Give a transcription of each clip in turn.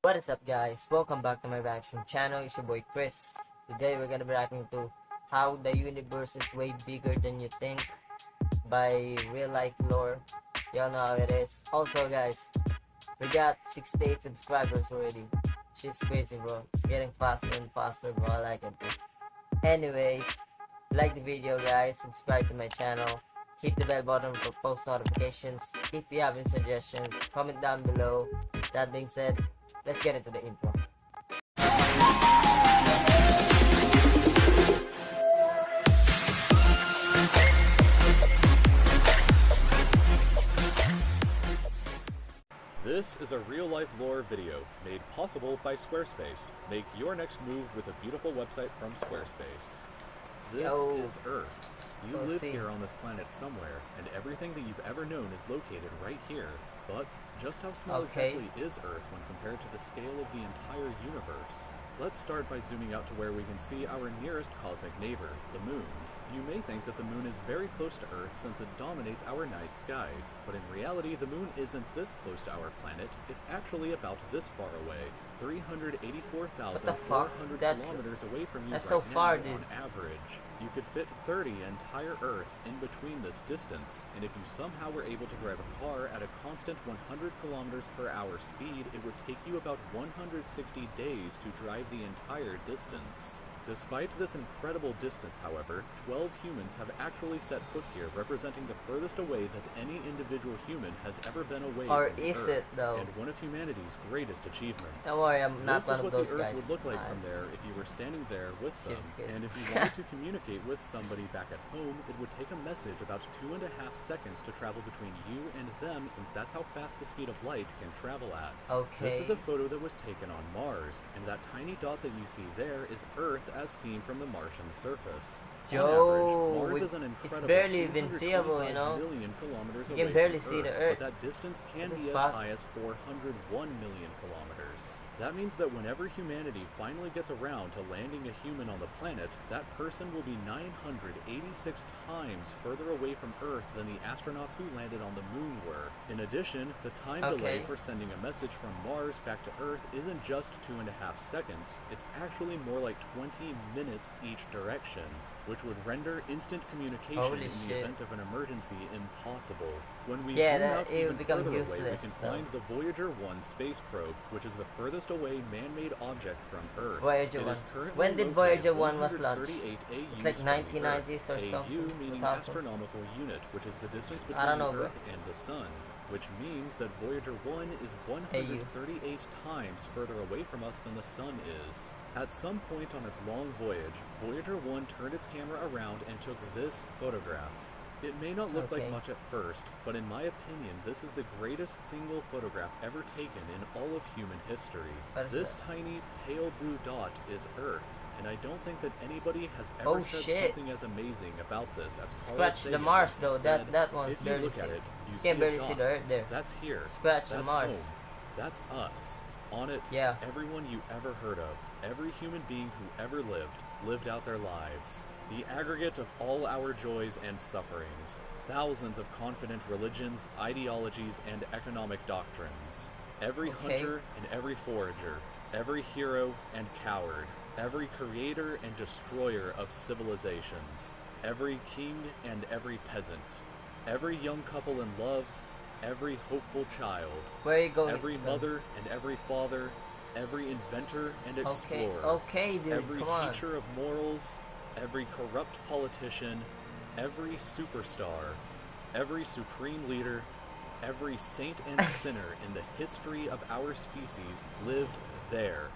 What is up, guys? Welcome back to my reaction channel. It's your boy Chris. Today we're gonna be reacting to How the Universe is Way Bigger Than You Think by RealLifeLore. Y'all know how it is. Also, guys, we got 68 subscribers already. She's crazy, bro. It's getting faster and faster, bro. I like it. Anyways, like the video, guys. Subscribe to my channel. Hit the bell button for post notifications. If you have any suggestions, comment down below. That being said, let's get into the intro. This is a real-life lore video made possible by Squarespace. Make your next move with a beautiful website from Squarespace. This is Earth. You live here on this planet somewhere, and everything that you've ever known is located right here. But just how small exactly is Earth when compared to the scale of the entire universe? Let's start by zooming out to where we can see our nearest cosmic neighbor, the Moon. You may think that the Moon is very close to Earth since it dominates our night skies, but in reality the Moon isn't this close to our planet, it's actually about this far away. 384,400 kilometers away from you that's right so far, now dude. on average. You could fit 30 entire Earths in between this distance, and if you somehow were able to drive a car at a constant 100 kilometers per hour speed, it would take you about 160 days to drive the entire distance. Despite this incredible distance, however, 12 humans have actually set foot here, representing the furthest away that any individual human has ever been away Or from is Earth, it, though? and one of humanity's greatest achievements. Don't worry, I'm not one of those This is what the Earth guys. would look like from there if you were standing there with them, and if you wanted to communicate with somebody back at home, it would take a message about 2.5 seconds to travel between you and them, since that's how fast the speed of light can travel at. This is a photo that was taken on Mars, and that tiny dot that you see there is Earth as seen from the Martian surface. Yo, Mars is an incredible it's barely even seeable, you know? million kilometers You away can barely from see Earth, the Earth. but that distance can be as high as 401 million kilometers. That means that whenever humanity finally gets around to landing a human on the planet, that person will be 986 times further away from Earth than the astronauts who landed on the Moon were. In addition, the time delay for sending a message from Mars back to Earth isn't just 2.5 seconds, it's actually more like 20 minutes each direction, which would render instant communication in the event of an emergency impossible. When we zoom out even further away, we can find the Voyager 1 space probe, which is the furthest away man-made object from Earth. Voyager 1. When did Voyager 1 was launched? It's like 1990s or something. AU meaning astronomical unit, which is the distance between the Earth and the Sun, which means that Voyager 1 is 138 times further away from us than the Sun is. At some point on its long voyage, Voyager 1 turned its camera around and took this photograph. It may not look like much at first, but in my opinion, this is the greatest single photograph ever taken in all of human history. This tiny, pale blue dot is Earth, and I don't think that anybody has ever said something as amazing about this as Scratch the Mars, though. That one's barely seen. You can barely see the Earth there. That's here. Scratch the Mars. Home. That's us. On it, everyone you ever heard of, every human being who ever lived out their lives. The aggregate of all our joys and sufferings. Thousands of confident religions, ideologies, and economic doctrines. Every hunter and every forager. Every hero and coward. Every creator and destroyer of civilizations. Every king and every peasant. Every young couple in love. Every hopeful child, every mother and every father, every inventor and explorer, every teacher of morals, every corrupt politician, every superstar, every supreme leader, every saint and sinner in the history of our species lived there,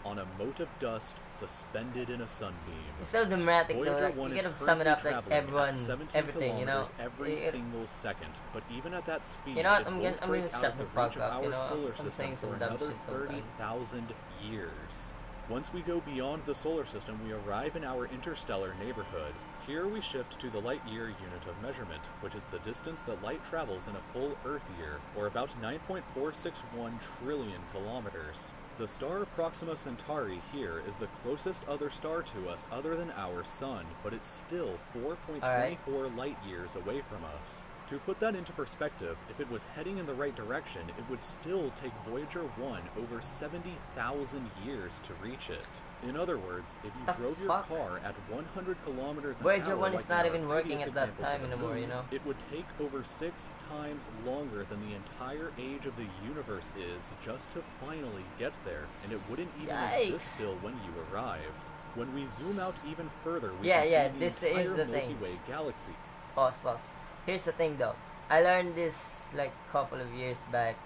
on a mote of dust suspended in a sunbeam. It's so dramatic, though. Like, you gotta sum it up like everyone, everything, you know? Every single second. But even at that speed, you know what? I'm gonna shut the fuck up, you know? Solar system for another 30,000 years. Once we go beyond the solar system, we arrive in our interstellar neighborhood. Here we shift to the light-year unit of measurement, which is the distance that light travels in a full Earth year, or about 9.461 trillion kilometers. The star Proxima Centauri here is the closest other star to us other than our Sun, but it's still 4.24 light years away from us. To put that into perspective, if it was heading in the right direction, it would still take Voyager 1 over 70,000 years to reach it. In other words, if you drove your car at 100 kilometers an Voyager hour 1 like is not in our even working previous at that example time to the anymore, moon, you know? it would take over 6 times longer than the entire age of the universe is just to finally get there, and it wouldn't even exist still when you arrived. When we zoom out even further, we can see the entire Milky Way galaxy. Pause. Here's the thing though. I learned this like a couple of years back.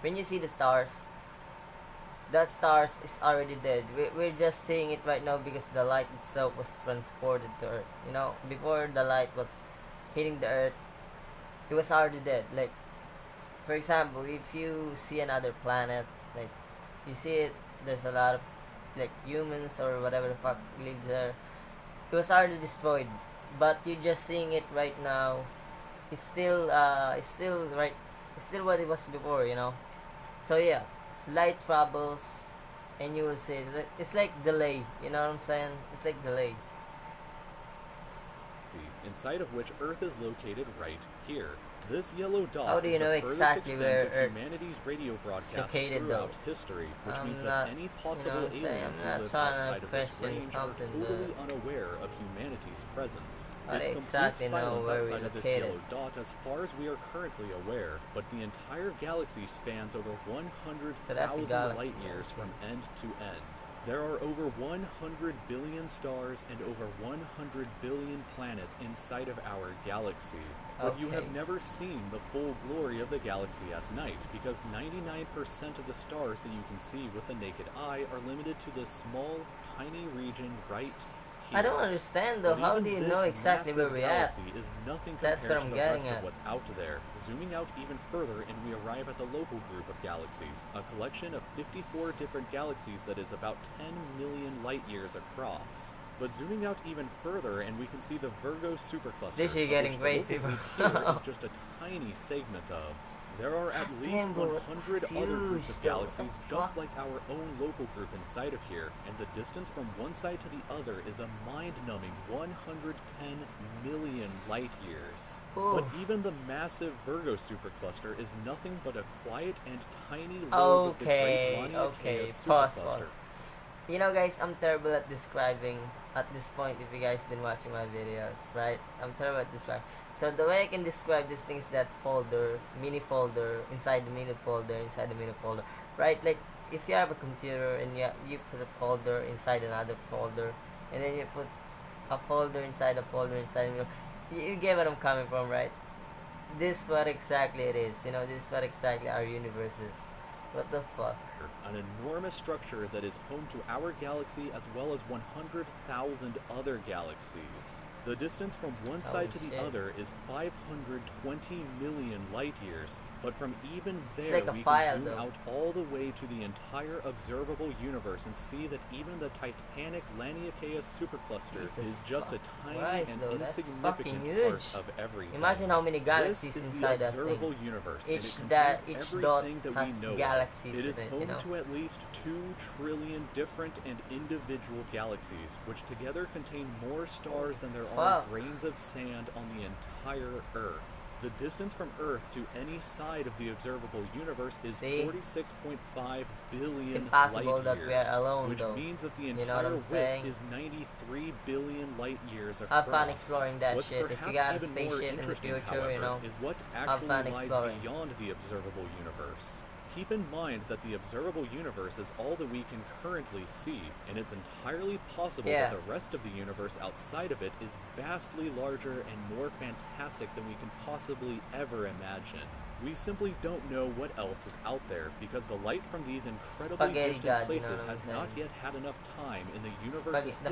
When you see the stars, that stars is already dead. We're just seeing it right now because the light itself was transported to Earth. You know, before the light was hitting the Earth, it was already dead. Like, for example, if you see another planet, like, you see it, there's a lot of, like, humans or whatever the fuck lives there. It was already destroyed. But you're just seeing it right now. It's still what it was before, you know. So yeah, light travels, and you will see it's like delay. You know what I'm saying? It's like delay. Inside of which Earth is located right here. This yellow dot How do you is know the exactly furthest where extent of Earth humanity's radio broadcasts located, throughout though? history, which I'm means not, that any possible you know aliens who I'm not live trying outside to of this question range are something, totally unaware of humanity's presence. I It's exactly complete know silence where outside we're of this located. yellow dot as far as we are currently aware, but the entire galaxy spans over 100,000 light years from end to end. There are over 100 billion stars and over 100 billion planets inside of our galaxy. But you have never seen the full glory of the galaxy at night, because 99% of the stars that you can see with the naked eye are limited to this small, tiny region right here. I don't understand though. How do you know exactly where we're at? Is nothing That's compared what I'm to the getting rest at. of what's out there. Zooming out even further, and we arrive at the local group of galaxies, a collection of 54 different galaxies that is about 10 million light years across. But zooming out even further, and we can see the Virgo supercluster, This is getting crazy, bro. is just a tiny segment of. There are at least 100 other groups of galaxies just like our own local group inside of here, and the distance from one side to the other is a mind-numbing 110 million light years. Ooh. But even the massive Virgo supercluster is nothing but a quiet and tiny lobe of the great Laniakea supercluster. Pause. You know guys, I'm terrible at describing at this point if you guys been watching my videos, right? I'm terrible at describing. So the way I can describe this thing is that folder, mini folder, inside the mini folder, inside the mini folder, right? Like if you have a computer and you put a folder inside another folder, and then you put a folder inside a folder inside, you get what I'm coming from, right? This is what exactly it is, you know, this is what exactly our universe is. What the fuck? An enormous structure that is home to our galaxy as well as 100,000 other galaxies. The distance from one side to the other is 520 million light years, but from even there we can zoom out all the way to the entire observable universe and see that even the titanic Laniakea supercluster is just a tiny and insignificant part of everything. Imagine how many galaxies inside that thing. Universe, each dot has galaxies in it. It is home you know? to at least 2 trillion different and individual galaxies, which together contain more stars than there are grains of sand on the entire Earth. The distance from Earth to any side of the observable universe is 46.5 billion light years, that we are alone, which means that the entire width is 93 billion light years across. Have fun exploring that What's shit. If you got a spaceship in the future, however, you know, is what actually lies beyond the observable universe. Keep in mind that the observable universe is all that we can currently see, and it's entirely possible that the rest of the universe outside of it is vastly larger and more fantastic than we can possibly ever imagine. We simply don't know what else is out there, because the light from these incredibly distant places has not yet had enough time in the universe's history to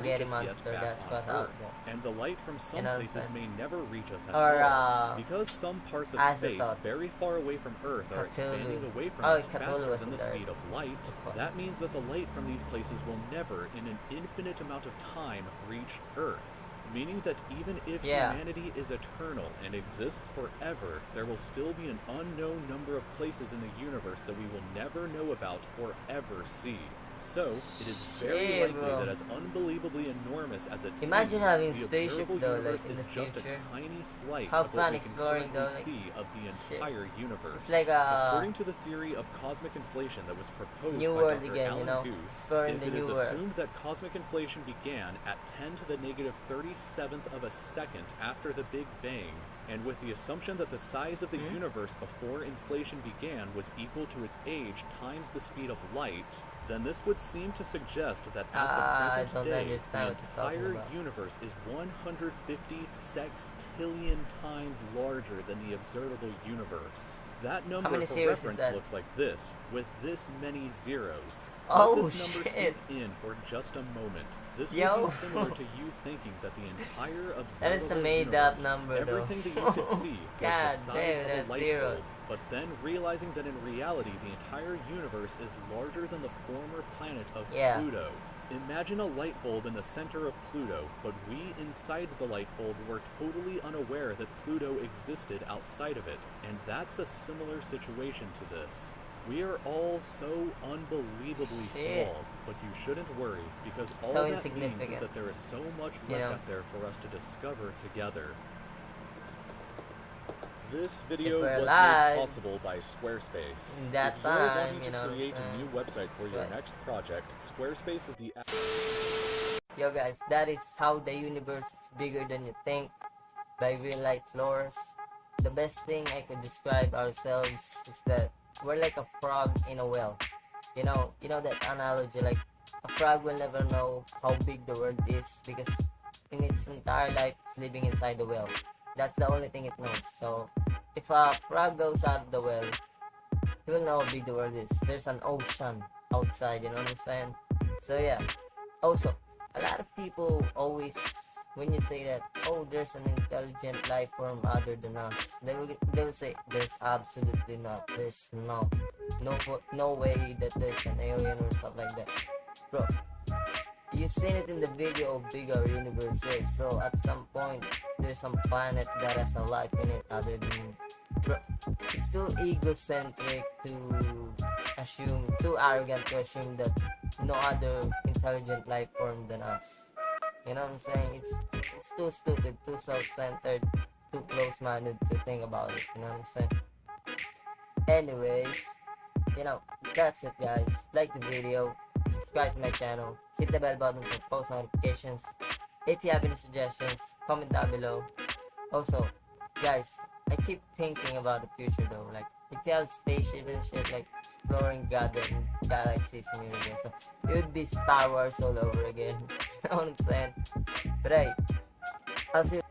reach us yet back on Earth. And the light from some places may never reach us at all, because some parts of space very far away from Earth are expanding away from us faster than the speed of light. That means that the light from these places will never, in an infinite amount of time, reach Earth. Meaning that even if humanity is eternal and exists forever, there will still be an unknown number of places in the universe that we will never know about or ever see. So, it is very likely that as unbelievably enormous as it Imagine seems, having the spaceship observable though, universe like in is the just a future. tiny slice How of what fun we can exploring currently though, like, see of the entire universe. It's like According to the theory of cosmic inflation that was proposed new by world Dr. again, Alan you know, Guth, exploring if the it is new world. assumed that cosmic inflation began at 10 to the negative 37th of a second after the Big Bang, and with the assumption that the size of the universe before inflation began was equal to its age times the speed of light, then this would seem to suggest that at the present day, the entire universe is 150 sextillion times larger than the observable universe. That number for reference looks like this, with this many zeros. Let this number sink in for just a moment. This would be similar to you thinking that the entire observable universe, number, everything that you could see, was the size of a light bulb, but then realizing that in reality the entire universe is larger than the former planet of Pluto. Imagine a light bulb in the center of Pluto, but we inside the light bulb were totally unaware that Pluto existed outside of it, and that's a similar situation to this. We are all so unbelievably small, but you shouldn't worry, because all that means is that there is so much left out there for us to discover together. This video was made possible by Squarespace. If you're wanting to create a new website for your next project, Squarespace is the... Yo guys, that is how the universe is bigger than you think by RealLifeLore. The best thing I could describe ourselves is that we're like a frog in a well. You know that analogy, like a frog will never know how big the world is because in its entire life it's living inside the well. That's the only thing it knows. So if a frog goes out of the well, he will know how big the world is. There's an ocean outside, you know what I'm saying? So yeah. Also, a lot of people always, when you say that, oh, there's an intelligent life form other than us, they will say there's absolutely not. There's no way that there's an alien or stuff like that. Bro, you've seen it in the video how big our universe is, so at some point there's some planet that has a life in it other than... Bro, it's too egocentric to assume, too arrogant to assume that no other intelligent life form than us. You know what I'm saying? It's too stupid, too self-centered, too close-minded to think about it. You know what I'm saying? Anyways, that's it guys. Like the video, subscribe to my channel, hit the bell button for post notifications. If you have any suggestions, comment down below. Also, guys, I keep thinking about the future though. Like, if you have spaceship and shit, like exploring goddamn galaxies and universe, it would be Star Wars all over again. You know what I'm saying? But hey, I'll see you